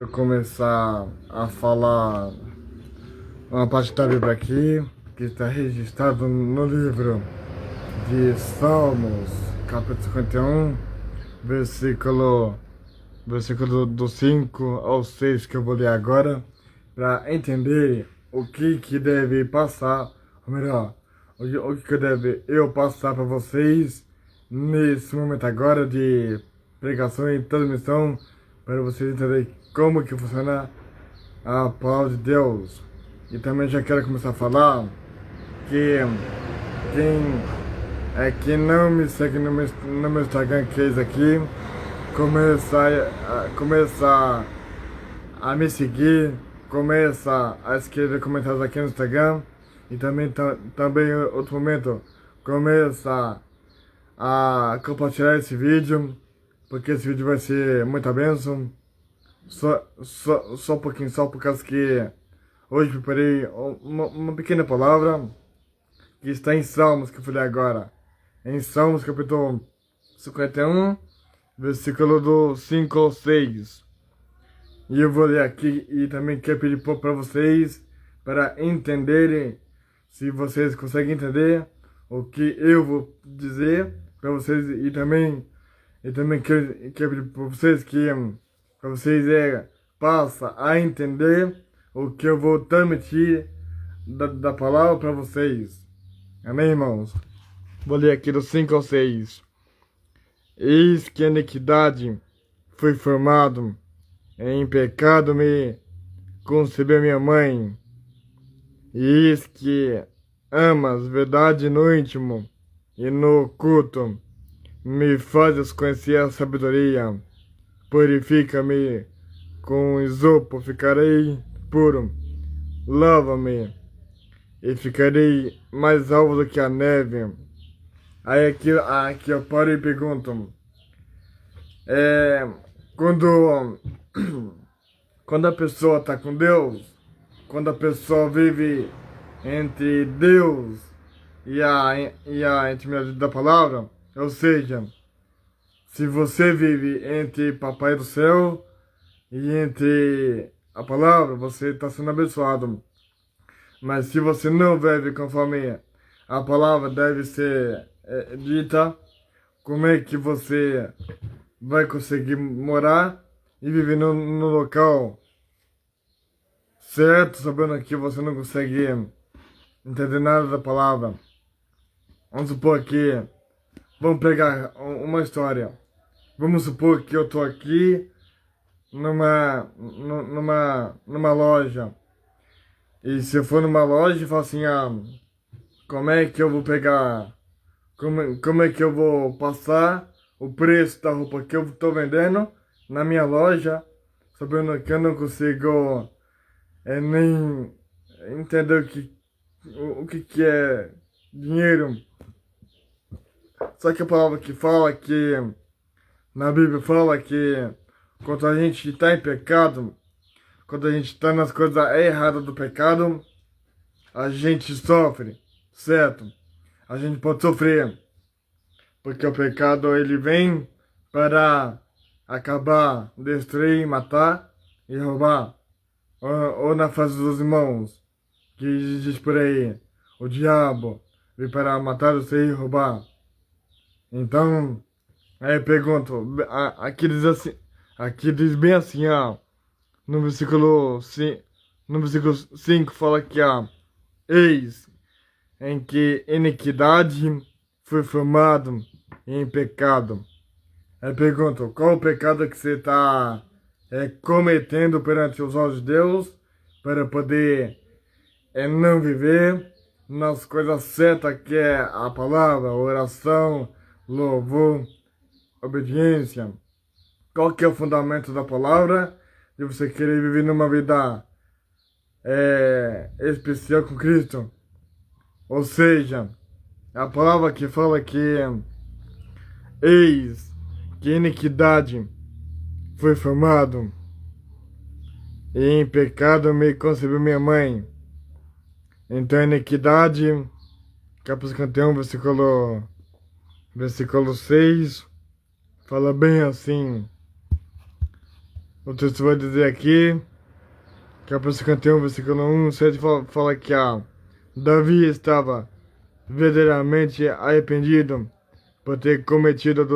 Eu começar a falar uma parte da Bíblia aqui, que está registrado no livro de Salmos, capítulo 51, versículo do 5 ao 6, que eu vou ler agora, para entender o que deve passar, ou melhor, o que deve eu passar para vocês nesse momento agora de pregação e transmissão, para vocês entenderem como que funciona a palavra de Deus. E também já quero começar a falar que quem não me segue no meu Instagram, que é esse aqui, começa a me seguir, começa a escrever comentários aqui no Instagram, e também outro momento, começa a compartilhar esse vídeo, porque esse vídeo vai ser muita bênção. Só um pouquinho, só por causa que hoje preparei uma pequena palavra que está em Salmos, que eu falei agora. Em Salmos, capítulo 51, versículo do 5 ao 6. E eu vou ler aqui e também quero pedir para vocês, para entenderem, se vocês conseguem entender o que eu vou dizer para vocês, e também quero pedir para vocês que para vocês passa a entender o que eu vou transmitir da palavra para vocês. Amém, irmãos? Vou ler aqui do 5 ao 6. Eis que a iniquidade foi formado, em pecado me concebeu minha mãe. E eis que amas verdade no íntimo e no oculto, me fazes conhecer a sabedoria. Purifica-me com isopo, ficarei puro. Lava-me e ficarei mais alvo do que a neve. Aí aqui eu paro e pergunto. Quando, quando a pessoa está com Deus, quando a pessoa vive entre Deus e a intimidade da palavra, ou seja, se você vive entre Papai do Céu e entre a palavra, você está sendo abençoado. Mas se você não vive conforme a palavra deve ser dita, como é que você vai conseguir morar e viver no local certo, sabendo que você não consegue entender nada da palavra? Vamos supor que, vamos pegar uma história. Vamos supor que eu estou aqui numa loja. E se eu for numa loja e falar assim, como é que eu vou pegar, como é que eu vou passar o preço da roupa que eu estou vendendo na minha loja, sabendo que eu não consigo nem entender o que é dinheiro. Só que a palavra que fala que, na Bíblia fala que quando a gente está em pecado, quando a gente está nas coisas erradas do pecado, a gente sofre, certo? A gente pode sofrer, porque o pecado ele vem para acabar, destruir, matar e roubar. Ou na frase dos irmãos, que diz por aí, o diabo vem para matar, destruir e roubar. Então, aí eu pergunto, aqui diz bem assim, no versículo 5 fala que eis em que iniquidade foi formado em pecado. Aí eu pergunto, qual o pecado que você está cometendo perante os olhos de Deus para poder não viver nas coisas certas, que é a palavra, oração, louvor, obediência? Qual que é o fundamento da palavra de você querer viver numa vida especial com Cristo? Ou seja, a palavra que fala que eis que iniquidade foi formado e em pecado me concebeu minha mãe. Então, iniquidade, capítulo 51, versículo 6, fala bem assim. O texto vai dizer aqui, capítulo 51, versículo 1, 7, fala que Davi estava verdadeiramente arrependido por ter cometido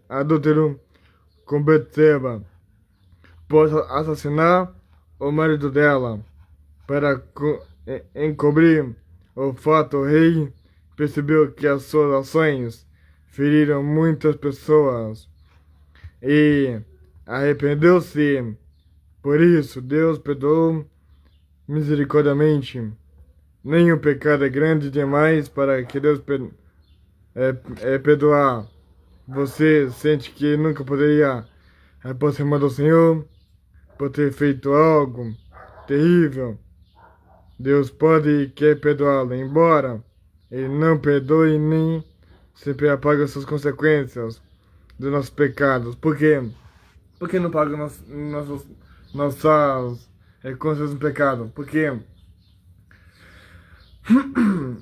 adultério com Betseba, por assassinar o marido dela. Para encobrir o fato, o rei percebeu que as suas ações feriram muitas pessoas e arrependeu-se. Por isso, Deus perdoou misericordiamente. Nenhum pecado é grande demais para que Deus perdoar. Você sente que nunca poderia aproximar do Senhor por ter feito algo terrível. Deus pode e quer perdoá-lo, embora Ele não perdoe nem sempre apaga suas consequências dos nossos pecados. Por quê? Por que não paga nossas consequências do pecado? Porque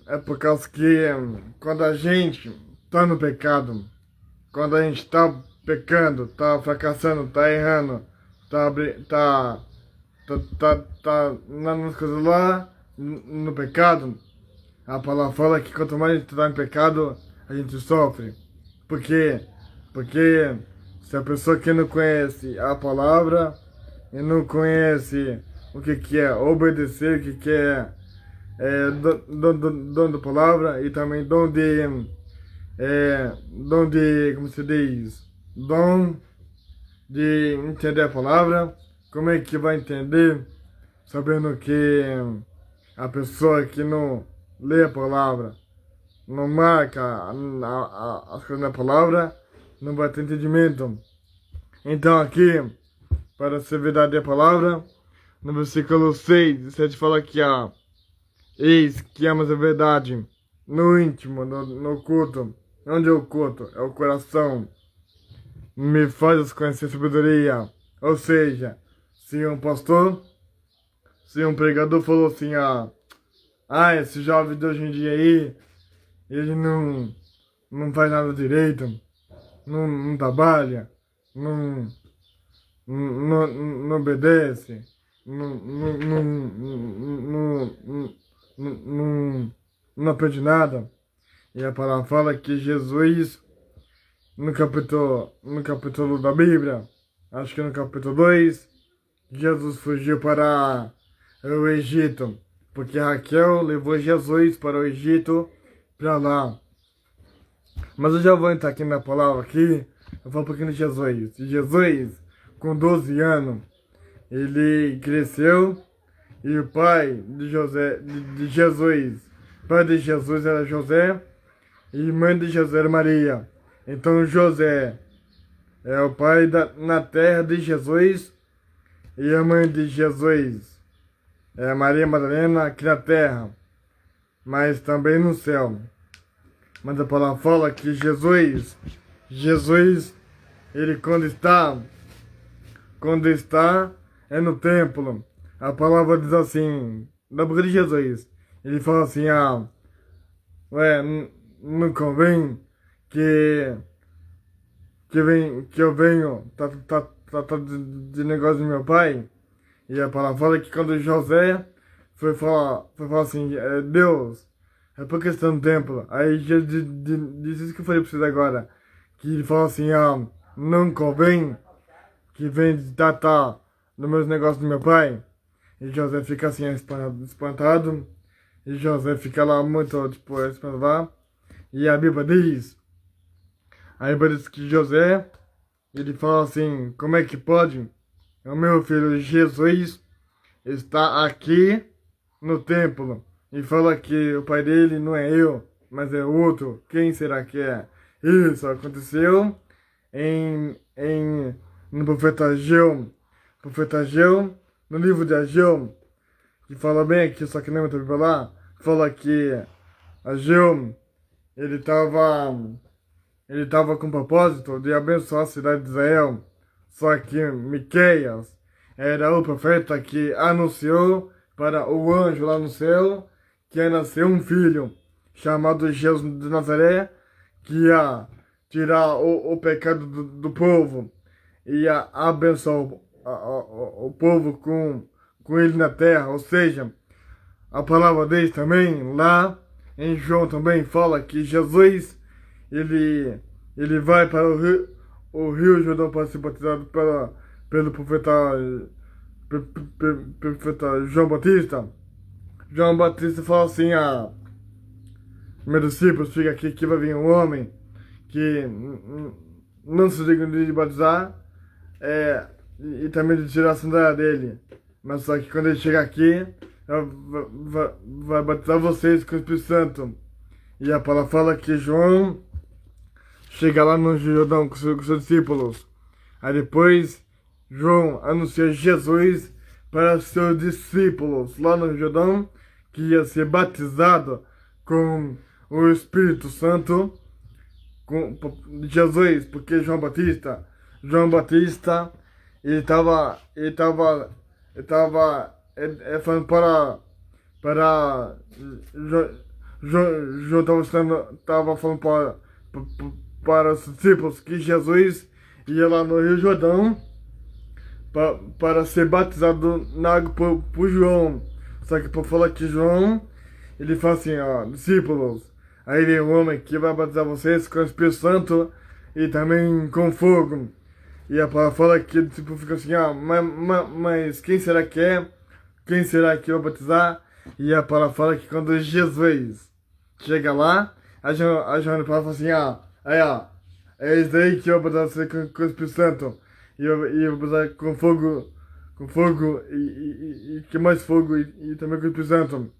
é por causa que quando a gente está no pecado, quando a gente está pecando, está fracassando, está errando, tá nas coisas lá, no pecado, a palavra fala que quanto mais a gente está em pecado, a gente sofre. Por quê? Porque se a pessoa que não conhece a palavra e não conhece o que é obedecer, o que é dom da palavra e também dom de, como se diz, dom de entender a palavra, como é que vai entender sabendo que a pessoa que não lê a palavra, não marca as coisas na palavra, não vai ter entendimento. Então aqui, para ser verdade a palavra, no versículo 6 e 7 fala que eis que amas a verdade no íntimo, no culto. Onde é o culto? É o coração. Me faz conhecer sabedoria. Ou seja, se um pastor, se um pregador falou assim, esse jovem de hoje em dia aí, ele não faz nada direito, não trabalha, não obedece, não aprende nada. E a palavra fala que Jesus, no capítulo da Bíblia, acho que no capítulo 2, Jesus fugiu para o Egito, porque Raquel levou Jesus para o Egito, para lá. Mas eu já vou entrar aqui na palavra aqui, eu falo um pouquinho de Jesus. Jesus, com 12 anos, ele cresceu e o pai de Jesus, pai de Jesus era José e mãe de José era Maria. Então José é o pai na terra de Jesus e a mãe de Jesus é Maria Madalena aqui na terra, mas também no céu. Mas a palavra fala que Jesus, ele quando está é no templo. A palavra diz assim, da boca de Jesus, ele fala assim, não convém que eu venho de negócio do meu pai. E a palavra fala que quando José foi falar assim, Deus, é por questão do templo. Aí Jesus disse isso que eu falei pra vocês agora, que ele fala assim, não convém que vem tratar nos meus negócios do meu pai. E José fica assim, espantado. E José fica lá muito, espantado. E a Bíblia diz que José, ele fala assim, como é que pode? O meu filho Jesus está aqui no templo. E fala que o pai dele não é eu, mas é outro. Quem será que é? Isso aconteceu no profeta Ageu. Profeta Ageu, no livro de Ageu, que fala bem aqui, só que não é muito lá, fala que Ageu, ele estava com o propósito de abençoar a cidade de Israel. Só que Miqueias era o profeta que anunciou para o anjo lá no céu que ia nascer um filho chamado Jesus de Nazaré, que ia tirar o pecado do povo, ia abençoar o povo com ele na terra, ou seja, a palavra deles também, lá em João também fala que Jesus, ele vai para o rio Jordão para ser batizado pelo profeta João Batista. João Batista fala assim, meus discípulos, fica aqui que vai vir um homem que não se digna de batizar, e também de tirar a sandália dele. Mas só que quando ele chegar aqui, vai batizar vocês com o Espírito Santo. E a palavra fala que João chega lá no Jordão com seus discípulos. Aí depois, João anuncia Jesus para seus discípulos lá no Jordão, que ia ser batizado com o Espírito Santo, com Jesus, porque João Batista, ele estava falando para João estava falando para os discípulos que Jesus ia lá no Rio Jordão para ser batizado na água por João. Só que para falar que João, ele fala assim, discípulos, aí vem um homem que vai batizar vocês com o Espírito Santo e também com fogo. E a palavra fala que o discípulo fica assim, mas quem será que é? Quem será que vai batizar? E a palavra fala que quando Jesus chega lá, a Joana fala assim, é isso aí que eu vou batizar com o Espírito Santo. E eu vou batizar com fogo e que mais fogo e também com o Espírito Santo.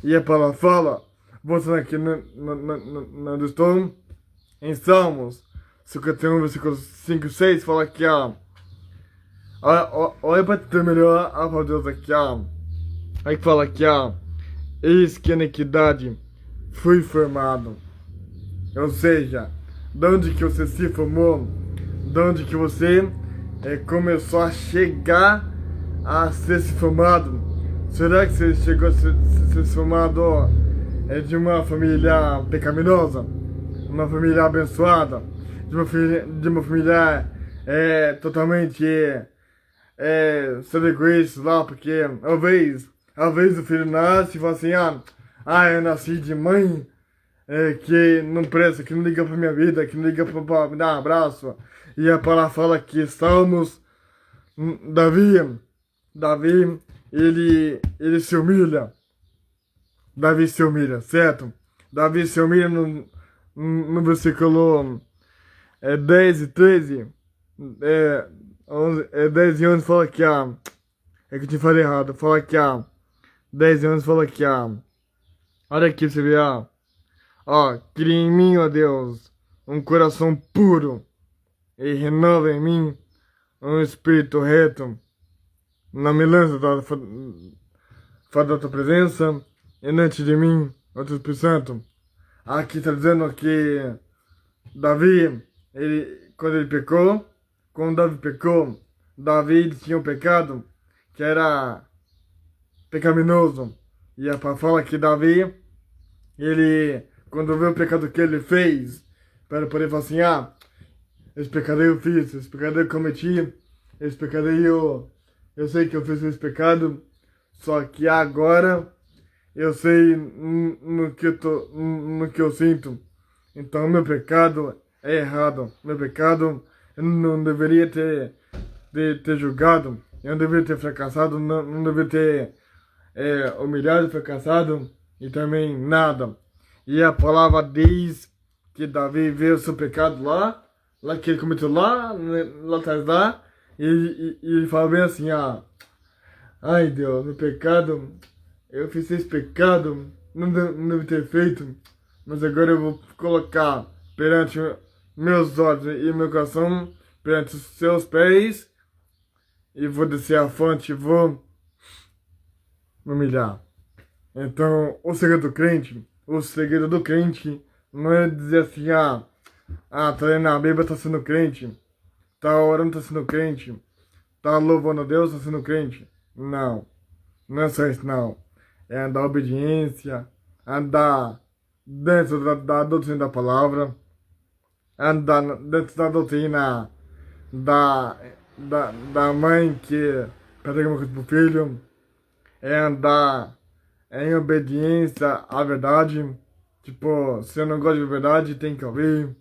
E a palavra fala, voltando aqui no estou, em Salmos 51, versículos 5 e 6, fala aqui, olha para ter melhor a palavra de Deus aqui, aí que fala aqui, eis que a iniquidade fui formado. Ou seja, de onde que você se formou, de onde que você começou a chegar a ser se formado. Será que você chegou a ser formado de uma família pecaminosa, uma família abençoada, de uma família totalmente sendo egoísta lá, porque às vezes o filho nasce e fala assim, eu nasci de mãe que não presta, que não liga pra minha vida, que não liga pra me dar um abraço. E a palavra fala que Salmos, Davi, ele se humilha. Davi se humilha, certo? Davi se humilha no versículo 10 e 13. 10 e 11 fala que é que eu te falei errado. Fala que 10 e 11 fala que olha aqui pra você ver, cria em mim, ó Deus, um coração puro e renova em mim um espírito reto. Não me lança fora da tua presença e diante de mim, ó teu Espírito Santo. Aqui está dizendo que Davi, quando Davi pecou, Davi tinha um pecado que era pecaminoso. E a palavra fala que Davi, quando viu o pecado que ele fez, para poder falar assim, esse pecado eu fiz, esse pecado eu cometi, esse pecado eu sei que eu fiz esse pecado, só que agora eu sei no que eu sinto. Então meu pecado é errado, meu pecado eu não deveria ter julgado, eu não deveria ter fracassado, não deveria ter humilhado, fracassado e também nada. E a palavra diz que Davi vê o seu pecado lá que ele cometeu lá atrás lá, e ele fala bem assim, ai Deus, meu pecado, eu fiz esse pecado, não devo ter feito, mas agora eu vou colocar perante meus olhos e meu coração, perante os seus pés, e vou descer a fonte e vou me humilhar. Então, o segredo do crente não é dizer assim, tá lendo a Bíblia, tá sendo crente, tá orando, tá sendo crente, tá louvando a Deus, tá sendo crente. Não é só isso, não. É andar obediência, andar dentro da doutrina da palavra, andar dentro da doutrina da mãe que pede alguma coisa pro filho, é andar em obediência à verdade. Tipo, se não gosta de verdade, tem que ouvir.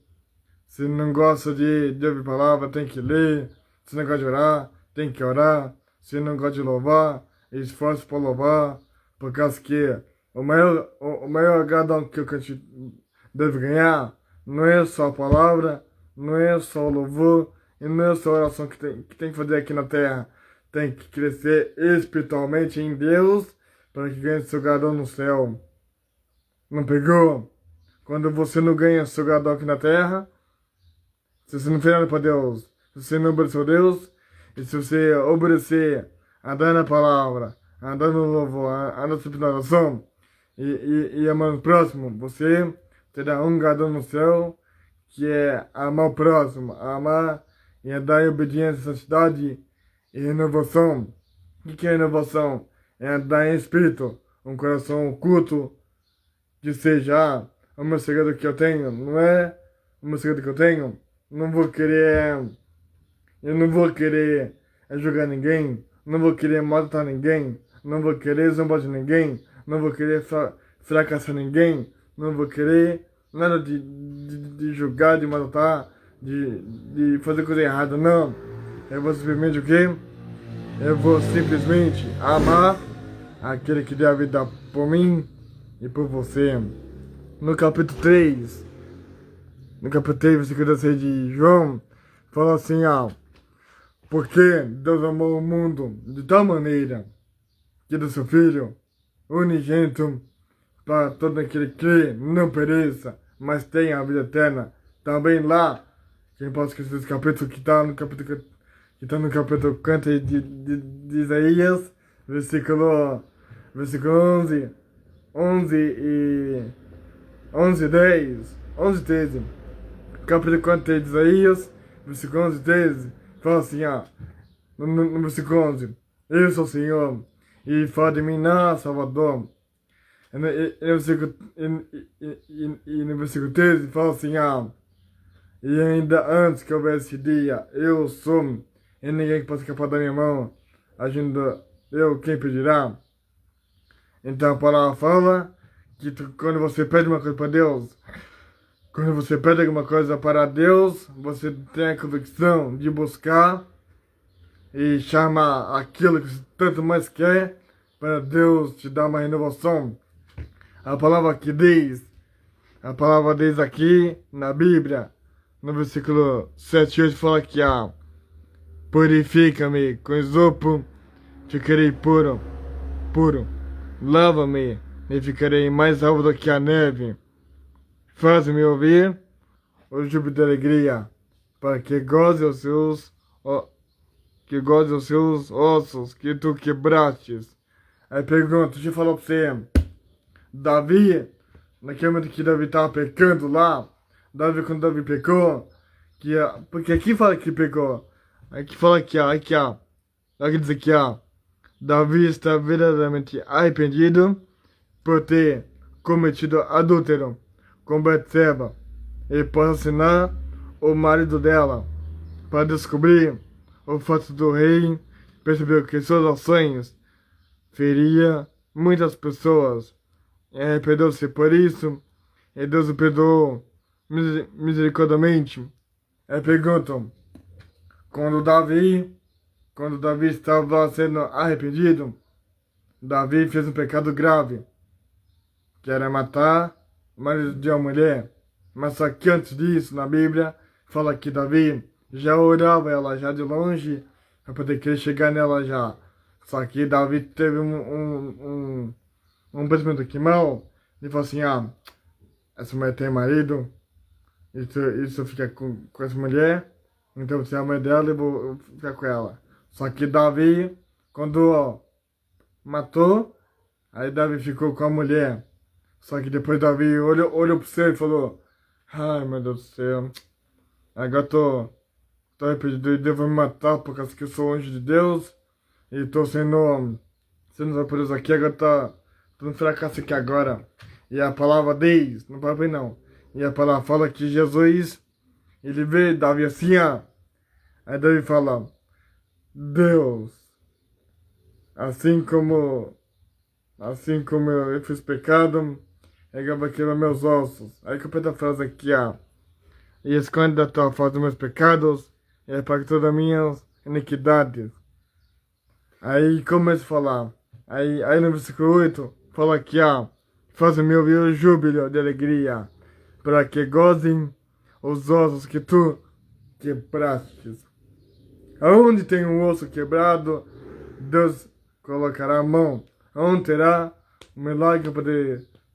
Se não gosta de ouvir palavra, tem que ler. Se não gosta de orar, tem que orar. Se não gosta de louvar, esforce para louvar. Por causa que o maior galardão que o crente deve ganhar não é só a palavra, não é só o louvor, e não é só a oração que tem que fazer aqui na terra. Tem que crescer espiritualmente em Deus para que ganhe seu galardão no céu. Não pegou? Quando você não ganha seu galardão aqui na terra, se você não fez nada para Deus, se você não obedeceu a Deus, e se você obedecer, andar na palavra, andar no louvor, andar sempre na oração, e amar o próximo, você terá um galardão no céu, que é amar o próximo, amar e andar em obediência, santidade e renovação. O que é renovação? É andar em espírito, um coração oculto, que seja o meu segredo que eu tenho, não é o meu segredo que eu tenho. Eu não vou querer julgar ninguém, não vou querer maltratar ninguém, não vou querer zombar de ninguém, não vou querer fracassar ninguém, não vou querer nada de julgar, de maltratar, de fazer coisa errada, não. Eu vou simplesmente o quê? Eu vou simplesmente amar aquele que deu a vida por mim e por você. No capítulo 3, versículo 16 de João, fala assim, porque Deus amou o mundo de tal maneira que do seu Filho unigênito para todo aquele que não pereça, mas tenha a vida eterna. Também lá, quem pode esquecer esse capítulo que está no capítulo 50 de Isaías, versículo 11, 13. Capítulo 40 de Isaías, versículo 11 e 13, fala assim, no versículo 11, eu sou o Senhor, e fala de mim, Salvador. E no versículo 13, fala assim, e ainda antes que houvesse dia, eu sou, e ninguém pode escapar da minha mão, agindo eu quem pedirá. Então a palavra fala que quando você pede uma coisa para Deus, quando você pede alguma coisa para Deus, você tem a convicção de buscar e chamar aquilo que você tanto mais quer para Deus te dar uma renovação. A palavra diz aqui na Bíblia, no versículo 7 e 8, fala que purifica-me com esopo, ficarei puro. Lava-me e ficarei mais alvo do que a neve. Faz-me ouvir o júbilo de alegria, para que goze os seus ossos que tu quebrastes. Aí pergunta, deixa eu falar pra você, Davi, naquele momento que Davi estava pecando lá, quando Davi pecou, porque aqui fala que pecou, aqui fala que aqui diz aqui, Davi está verdadeiramente arrependido por ter cometido adúltero com Betseba e por assassinar o marido dela. Para descobrir o fato do rei, percebeu que suas ações feria muitas pessoas. E arrependeu-se por isso, e Deus o perdoou misericordiamente. Aí perguntam, quando Davi estava sendo arrependido, Davi fez um pecado grave, que era matar o marido de uma mulher. Mas só que antes disso, na Bíblia, fala que Davi já orava ela já de longe, para poder querer chegar nela já. Só que Davi teve um pensamento aqui mal, ele falou assim, essa mulher tem marido, isso fica com essa mulher, então você é a mãe dela e eu vou ficar com ela. Só que Davi, quando matou, aí Davi ficou com a mulher. Só que depois Davi olhou pro céu e falou, ai meu Deus do céu, agora tô arrependido e Deus vai me matar por causa que eu sou anjo de Deus e tô sendo usado por Deus aqui, agora tá um fracasso aqui agora. E a palavra diz, não para bem não, e a palavra fala que Jesus, ele vê Davi assim, aí Davi fala, Deus, assim como eu fiz pecado, regava aqui nos meus ossos. Aí completa a frase aqui, ó. E esconde da tua face os meus pecados, e apaga todas as minhas iniquidades. Aí começa a falar. Aí no versículo 8, fala aqui, ó. Faz-me ouvir o júbilo de alegria, para que gozem os ossos que tu quebrastes. Aonde tem um osso quebrado, Deus colocará a mão. Aonde terá um milagre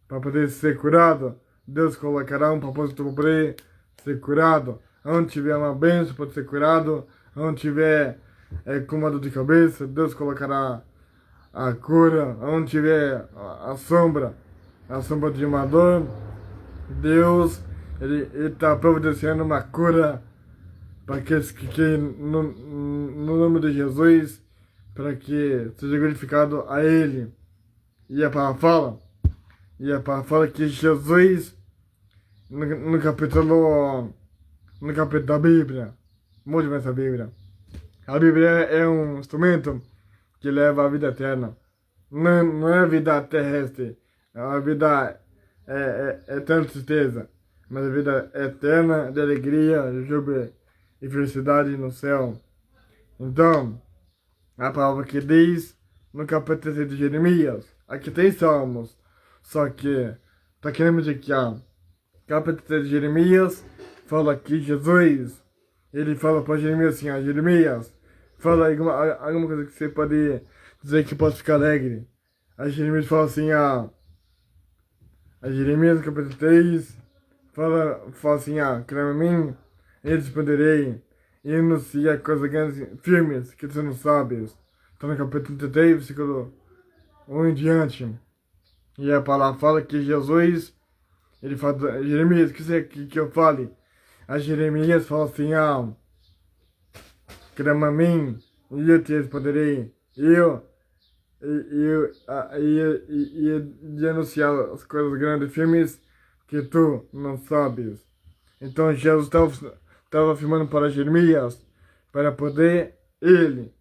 para poder ser curado, Deus colocará um propósito para poder ser curado. Onde tiver uma bênção para ser curado, onde tiver com uma dor de cabeça, Deus colocará a cura. Onde tiver a sombra de uma dor, Deus ele está providenciando uma cura para aqueles que no nome de Jesus, para que seja glorificado a Ele. E a palavra fala que Jesus, no capítulo da Bíblia, muito bem essa Bíblia, a Bíblia é um instrumento que leva à vida eterna. Não é a vida terrestre, é a vida eterna de tristeza, mas a vida eterna de alegria, júbilo e felicidade no céu. Então, a palavra que diz no capítulo 3 de Jeremias, aqui tem Salmos, só que tá querendo dizer que capítulo 3 de Jeremias fala que Jesus, ele fala para Jeremias assim, Jeremias, fala alguma coisa que você pode dizer que pode ficar alegre. Aí Jeremias fala assim, a Jeremias capítulo 3 fala assim, clama a mim, eu responderei, e anuncia coisas grandes, firmes, que tu não sabes. Está no capítulo 33, versículo 1 em diante. E a palavra fala que Jesus, ele fala, Jeremias, o que você quer que eu fale? A Jeremias fala assim, clama a mim, e eu te responderei. E anunciar as coisas grandes e firmes que tu não sabes. Então Jesus estava afirmando para Jeremias, para poder ele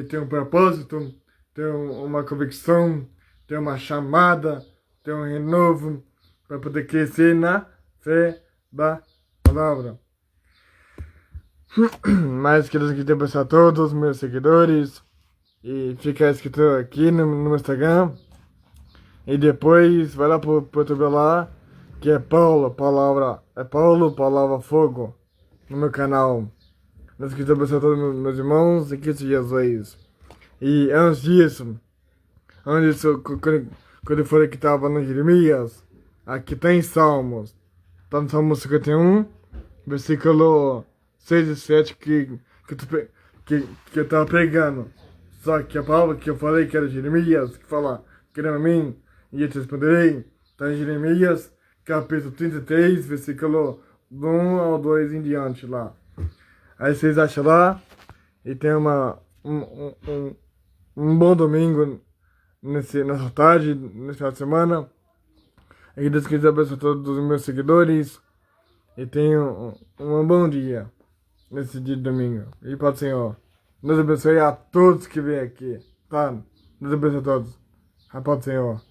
tem um propósito, tem uma convicção, tem uma chamada, tem um renovo, para poder crescer na fé da palavra. Mas que Deus queria abençoar todos os meus seguidores, e fica escrito aqui no meu Instagram, e depois vai lá pro YouTube lá, que é Paulo, palavra fogo, no meu canal. Deus queria abençoar todos os meus irmãos, em Cristo Jesus. E antes disso, quando eu falei que estava no Jeremias, aqui tem Salmos. Está no Salmo 51, versículo 6 e 7, que eu estava pregando. Só que a palavra que eu falei que era Jeremias, que fala, crê em mim, e eu te responderei, está em Jeremias, capítulo 33, versículo 1 ao 2 em diante lá. Aí vocês acham lá, e tem um bom domingo nessa tarde, nesse final de semana. E que Deus quiser abençoar todos os meus seguidores. E tenham um bom dia nesse dia de domingo. E para o Senhor. Deus abençoe a todos que vêm aqui. Tá? Deus abençoe a todos. A paz do Senhor.